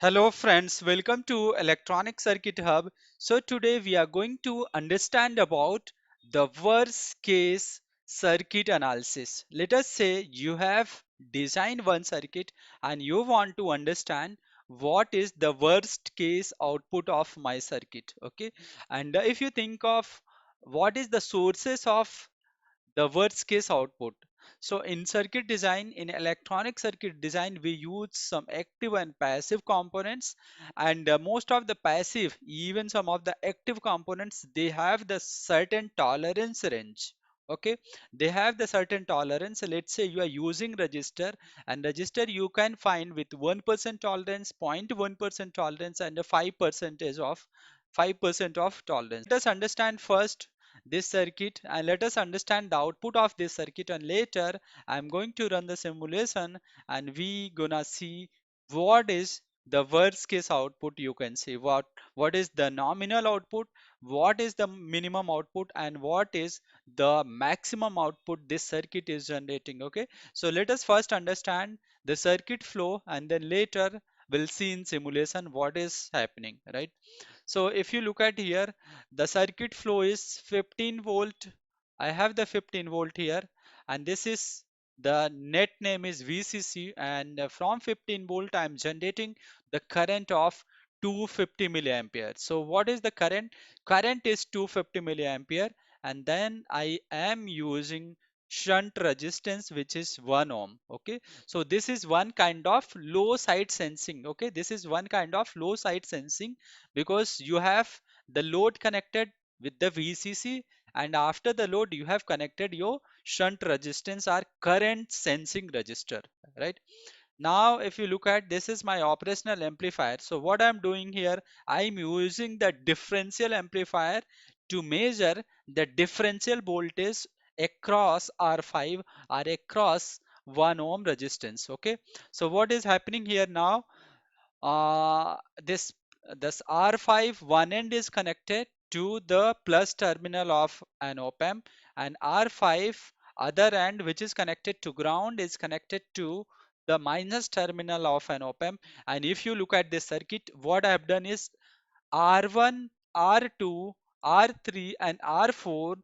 Hello friends, welcome to Electronic Circuit Hub. So today we are going to understand about the worst case circuit analysis. Let us say you have designed one circuit and you want to understand what is the worst case output of my circuit. Okay, and if you think of what is the sources of the worst case output. So in circuit design, in electronic circuit design, we use some active and passive components, and most of the passive, even some of the active components, they have the certain tolerance range. Okay, they have the certain tolerance. Let's say you are using resistor, and resistor you can find with 1% tolerance, 0.1% tolerance, and a 5% of tolerance. Let us understand first this circuit and let us understand the output of this circuit, and later I'm going to run the simulation and we gonna see what is the worst case output. You can see what is the nominal output, what is the minimum output, and what is the maximum output this circuit is generating. Okay, so let us first understand the circuit flow and then later we'll see in simulation what is happening, right? So if you look at here, the circuit flow is 15 volt. I have the 15 volt here, and this is the net name is VCC, and from 15 volt I am generating the current of 250 milliampere. So what is the current? Current is 250 milliampere, and then I am using shunt resistance which is 1 ohm. Okay, so this is one kind of low side sensing. Okay, this is one kind of low side sensing because you have the load connected with the VCC, and after the load you have connected your shunt resistance or current sensing resistor, right? Now if you look at, this is my operational amplifier. So what I'm doing here, I'm using the differential amplifier to measure the differential voltage across R5 or across 1 ohm resistance. Okay, so what is happening here now, uh, this this R5 one end is connected to the plus terminal of an op amp, and R5 other end, which is connected to ground, is connected to the minus terminal of an op amp. And if you look at this circuit, what I have done is R1, R2, R3 and R4,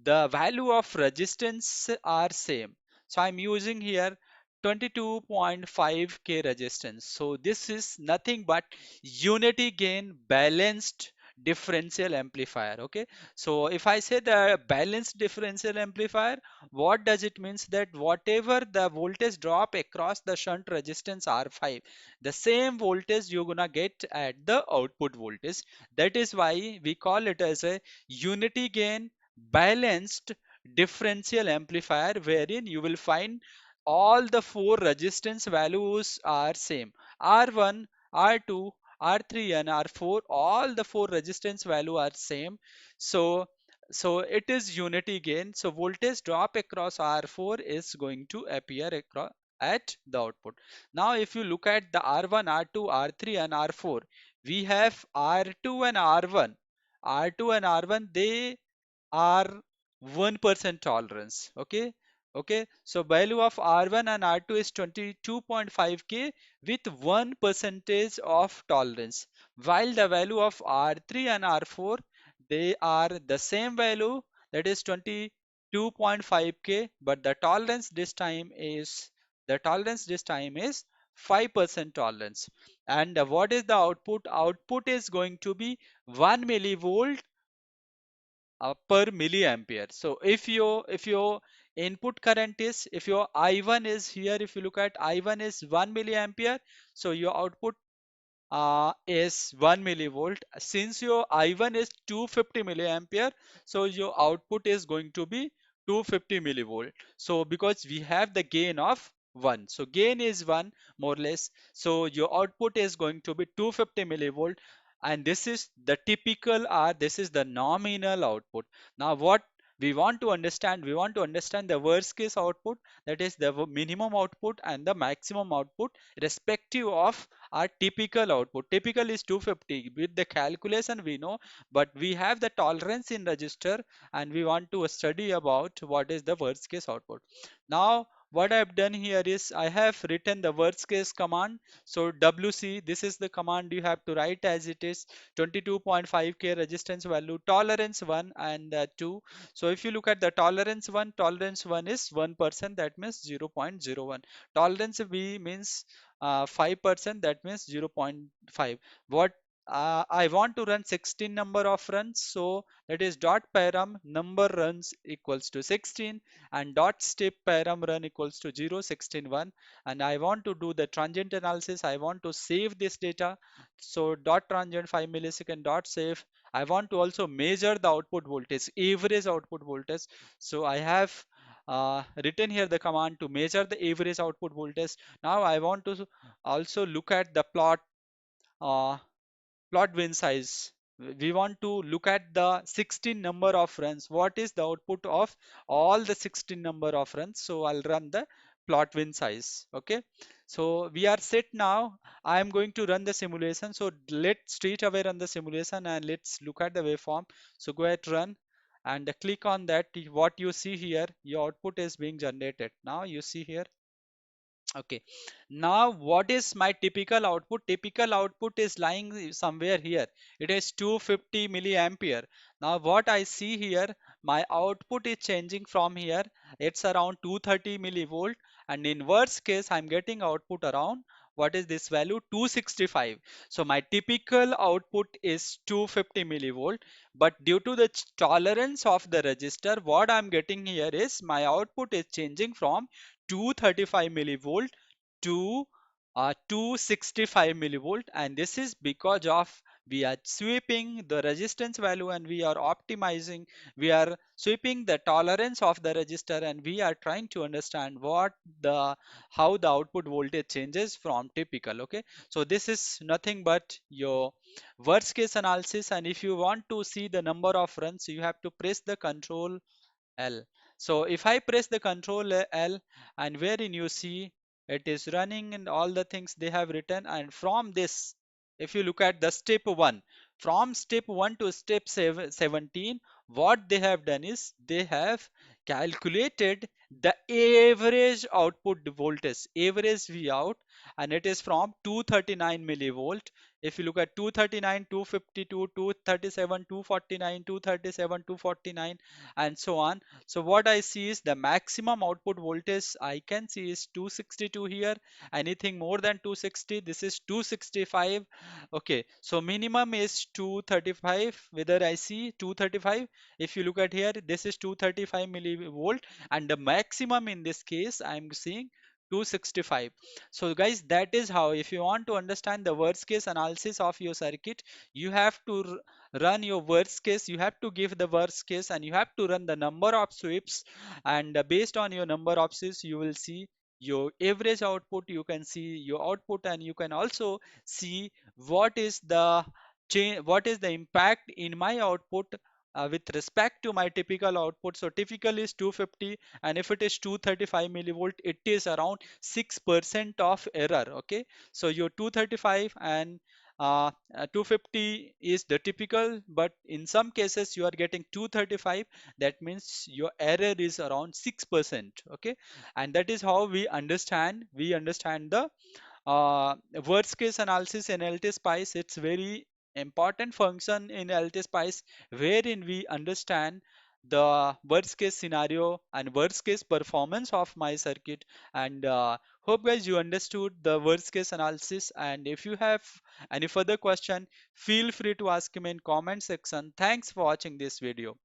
the value of resistance are same. So I'm using here 22.5k resistance. So this is nothing but unity gain balanced differential amplifier. Okay, so if I say the balanced differential amplifier, what does it means? That whatever the voltage drop across the shunt resistance R5, the same voltage you're gonna get at the output voltage. That is why we call it as a unity gain balanced differential amplifier, wherein you will find all the four resistance values are same. R1, R2, R3 and R4, all the four resistance value are same. So it is unity gain. So voltage drop across R4 is going to appear across at the output. Now if you look at the R1, R2, R3 and R4, we have R2 and R1. R2 and R1, they are 1% tolerance. Okay, okay, so value of R1 and R2 is 22.5k with 1 percentage of tolerance, while the value of R3 and R4, they are the same value, that is 22.5k, but the tolerance this time is 5% tolerance. And what is the output? Output is going to be 1 millivolt per milliampere. So if your input current is, if your I1 is here, if you look at I1 is 1 milliampere, so your output is 1 millivolt. Since your I1 is 250 milliampere, so your output is going to be 250 millivolt. So because we have the gain of 1, so gain is 1 more or less, so your output is going to be 250 millivolt, and this is the typical, or this is the nominal output. Now what we want to understand the worst case output, that is the minimum output and the maximum output respective of our typical output. Typical is 250. With the calculation we know, but we have the tolerance in register and we want to study about what is the worst case output. Now what I've done here is I have written the worst case command. So WC, this is the command you have to write as it is. 22.5k resistance value, tolerance 1 and 2. So if you look at the tolerance 1 is 1%, that means 0.01. Tolerance B means 5%, that means 0.5. What I want to run 16 number of runs, so that is dot param number runs equals to 16 and dot step param run equals to 0, 16, 1. And I want to do the transient analysis. I want to save this data. So dot transient 5 millisecond dot save. I want to also measure the output voltage, average output voltage. So I have written here the command to measure the average output voltage. Now I want to also look at the uh, plot win size. We want to look at the 16 number of runs. What is the output of all the 16 number of runs? So I'll run the plot win size. Okay. So we are set now. I am going to run the simulation. So let's straight away run the simulation and let's look at the waveform. So go ahead, run and click on that. What you see here, your output is being generated. Now you see here. Okay, now what is my typical output? Typical output is lying somewhere here. It is 250 milliampere. Now what I see here, my output is changing from here. It's around 230 millivolt, and in worst case, I'm getting output around, what is this value? 265. So my typical output is 250 millivolt, but due to the tolerance of the resistor, what I'm getting here is my output is changing from 235 millivolt to 265 millivolt, and this is because of we are sweeping the resistance value and we are optimizing, we are sweeping the tolerance of the resistor, and we are trying to understand what the how the output voltage changes from typical. Okay, so this is nothing but your worst case analysis, and if you want to see the number of runs, you have to press the control L. So if I press the control L, and wherein you see it is running and all the things they have written, and from this, if you look at the step 1, from step 1 to step 17, what they have done is they have calculated the average output voltage, average V out, and it is from 239 millivolt. If you look at 239, 252, 237, 249, 237, 249, and so on. So what I see is the maximum output voltage I can see is 262 here. Anything more than 260, this is 265. Okay, so minimum is 235. Whether I see 235, if you look at here, this is 235 millivolt, and the maximum in this case I'm seeing 265. So guys, that is how, if you want to understand the worst case analysis of your circuit, you have to run your worst case, you have to give the worst case, and you have to run the number of sweeps, and based on your number of sweeps you will see your average output, you can see your output, and you can also see what is the change, what is the impact in my output with respect to my typical output. So typical is 250, and if it is 235 millivolt, it is around 6% of error. Okay, so your 235 and 250 is the typical, but in some cases you are getting 235, that means your error is around 6%. Okay, and that is how we understand the uh, worst case analysis in ltspice. It's very important function in ltspice, wherein we understand the worst case scenario and worst case performance of my circuit. And hope guys you understood the worst case analysis, and if you have any further question, feel free to ask me in comment section. Thanks for watching this video.